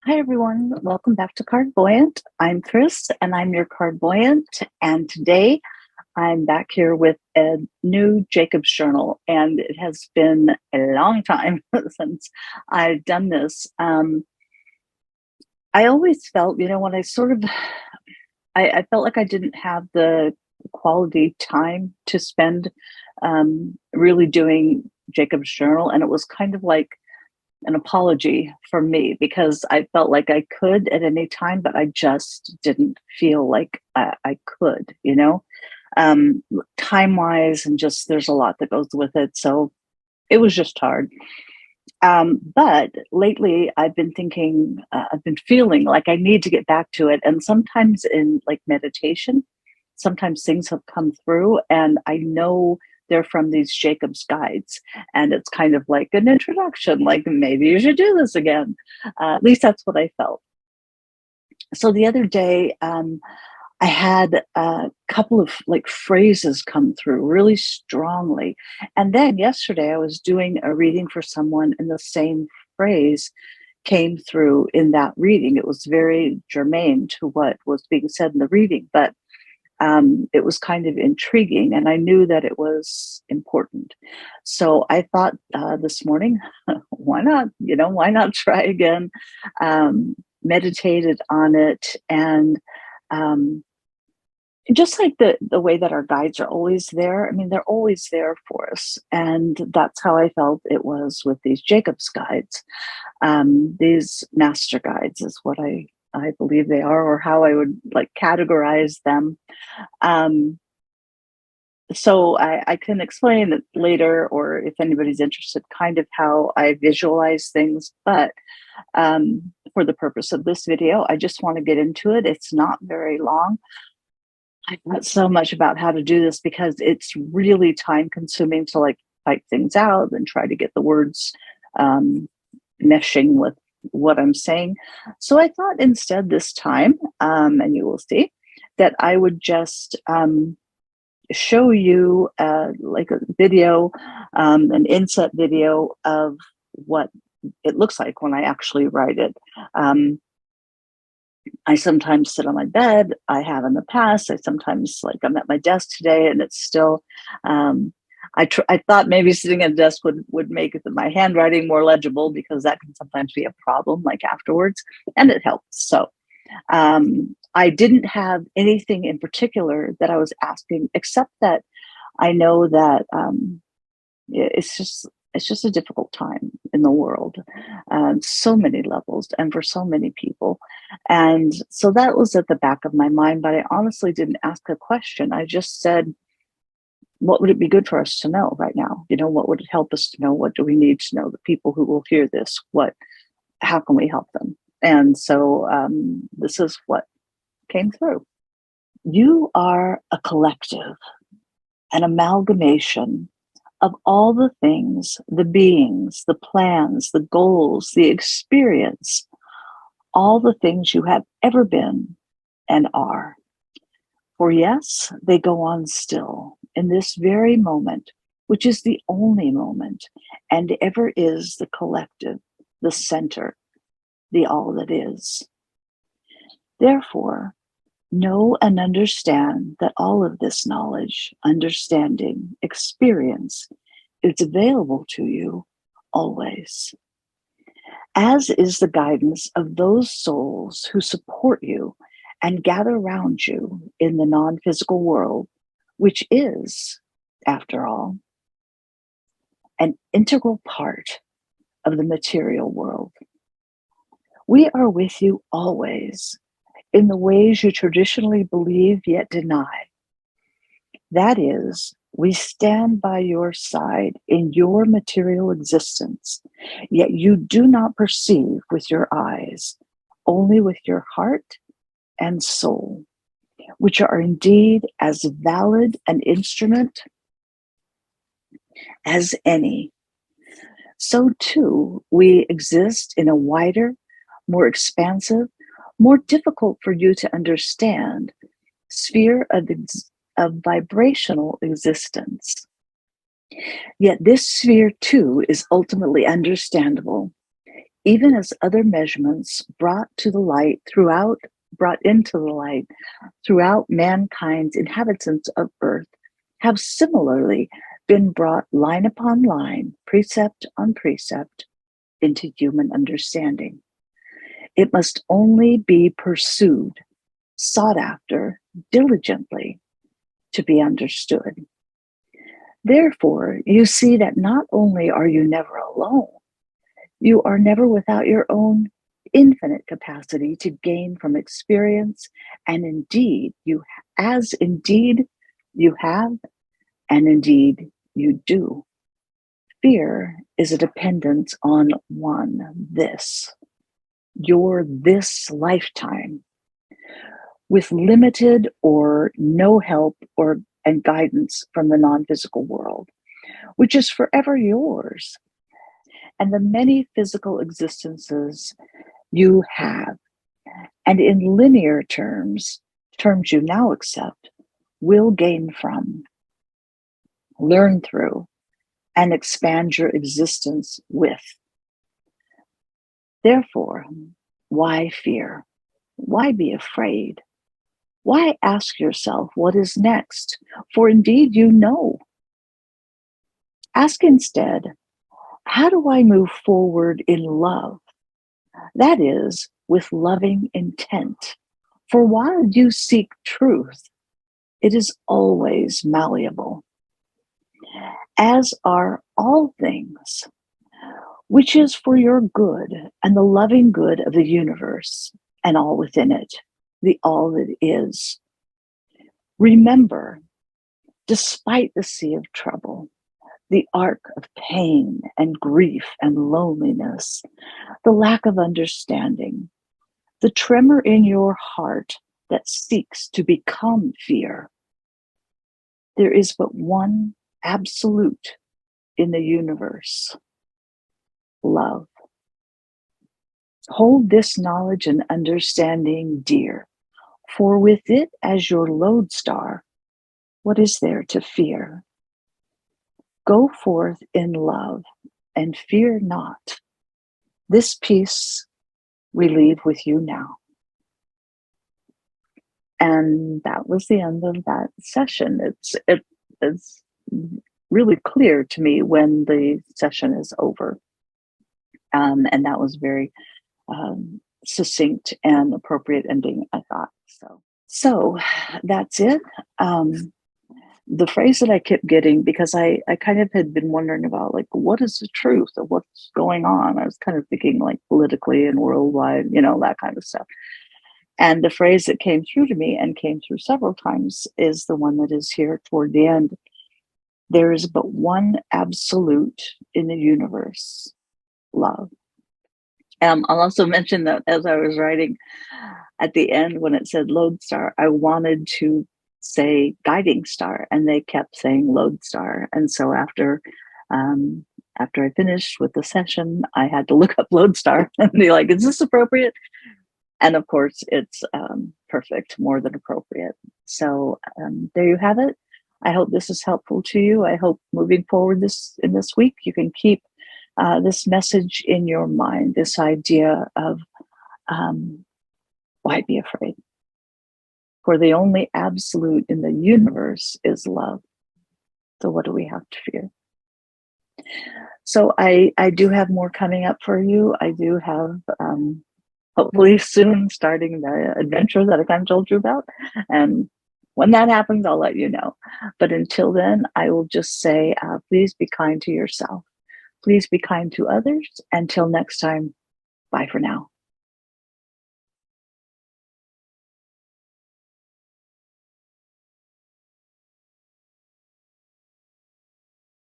Hi, everyone. Welcome back to Cardvoyant. I'm Kris, and I'm your Cardvoyant. And today I'm back here with a new Jacob's Journal, and it has been a long time since I've done this. I always felt, when I felt like I didn't have the quality time to spend really doing Jacob's Journal, and it was kind of like an apology for me because I felt like I could at any time, but I just didn't feel like I could, time wise, and just there's a lot that goes with it. So it was just hard. But lately, I've been feeling like I need to get back to it. And sometimes in like meditation, sometimes things have come through, and I know they're from these Jacob's guides. And it's kind of like an introduction, like maybe you should do this again. At least that's what I felt. So the other day, I had a couple of like phrases come through really strongly. And then yesterday I was doing a reading for someone and the same phrase came through in that reading. It was very germane to what was being said in the reading, but it was kind of intriguing and I knew that it was important. So I thought this morning, why not? Why not try again? Meditated on it and um, just like the way that our guides are always there. I mean, they're always there for us, and that's how I felt it was with these Jacob's guides. These master guides is what I believe they are, or how I would like categorize them. Um, so I can explain it later, or if anybody's interested, kind of how I visualize things. But for the purpose of this video, I just want to get into it. It's not very long. I've got so much about how to do this because it's really time consuming to like type things out and try to get the words um, meshing with what I'm saying. So I thought instead this time, and you will see, that I would just show you like a video, an inset video of what it looks like when I actually write it. I sometimes sit on my bed. I have in the past. I sometimes like I'm at my desk today, and it's still. I thought maybe sitting at a desk would make my handwriting more legible because that can sometimes be a problem, like afterwards, and it helps. So I didn't have anything in particular that I was asking, except that I know that it's just a difficult time in the world, so many levels and for so many people. And so that was at the back of my mind, but I honestly didn't ask a question. I just said, what would it be good for us to know right now? What would it help us to know? What do we need to know? The people who will hear this, how can we help them? And so this is what came through. You are a collective, an amalgamation of all the things, the beings, the plans, the goals, the experience, all the things you have ever been and are. For yes, they go on still in this very moment, which is the only moment and ever is the collective, the center, the all that is. Therefore, know and understand that all of this knowledge, understanding, experience is available to you always, as is the guidance of those souls who support you and gather around you in the non-physical world, which is, after all, an integral part of the material world. We are with you always in the ways you traditionally believe yet deny. That is, we stand by your side in your material existence, yet you do not perceive with your eyes, only with your heart and soul, which are indeed as valid an instrument as any. So too, we exist in a wider, more expansive, more difficult for you to understand sphere of vibrational existence. Yet this sphere too is ultimately understandable, even as other measurements brought into the light throughout mankind's inhabitants of earth have similarly been brought line upon line, precept on precept, into human understanding. It must only be pursued, sought after diligently to be understood. Therefore, you see that not only are you never alone, you are never without your own infinite capacity to gain from experience, and indeed you have, and indeed you do. Fear is a dependence on your this lifetime, with limited or no help and guidance from the non-physical world, which is forever yours. And the many physical existences you have, and in linear terms you now accept, will gain from, learn through, and expand your existence with. Therefore, why fear? Why be afraid? Why ask yourself what is next? For indeed you know. Ask instead, how do I move forward in love? That is, with loving intent. For while you seek truth, it is always malleable, as are all things, which is for your good and the loving good of the universe and all within it, the all that is. Remember, despite the sea of trouble, the arc of pain and grief and loneliness, the lack of understanding, the tremor in your heart that seeks to become fear, there is but one absolute in the universe: love. Hold this knowledge and understanding dear, for with it as your lodestar, what is there to fear? Go forth in love and fear not. This peace we leave with you now. And that was the end of that session. It's really clear to me when the session is over. And that was very succinct and appropriate ending, I thought. So that's it. The phrase that I kept getting, because I kind of had been wondering about, like, what is the truth of what's going on? I was kind of thinking like politically and worldwide, that kind of stuff. And the phrase that came through to me and came through several times is the one that is here toward the end. There is but one absolute in the universe: love. I'll also mention that as I was writing at the end, when it said lodestar, I wanted to say guiding star, and they kept saying lodestar. And so after I finished with the session, I had to look up lodestar and be like, is this appropriate? And of course, it's perfect, more than appropriate. So there you have it. I hope this is helpful to you. I hope moving forward in this week, you can keep this message in your mind, this idea of why be afraid? For the only absolute in the universe is love. So what do we have to fear? So I do have more coming up for you. I do have hopefully soon starting the adventure that I kind of told you about. And when that happens, I'll let you know. But until then, I will just say, please be kind to yourself. Please be kind to others. Until next time, bye for now.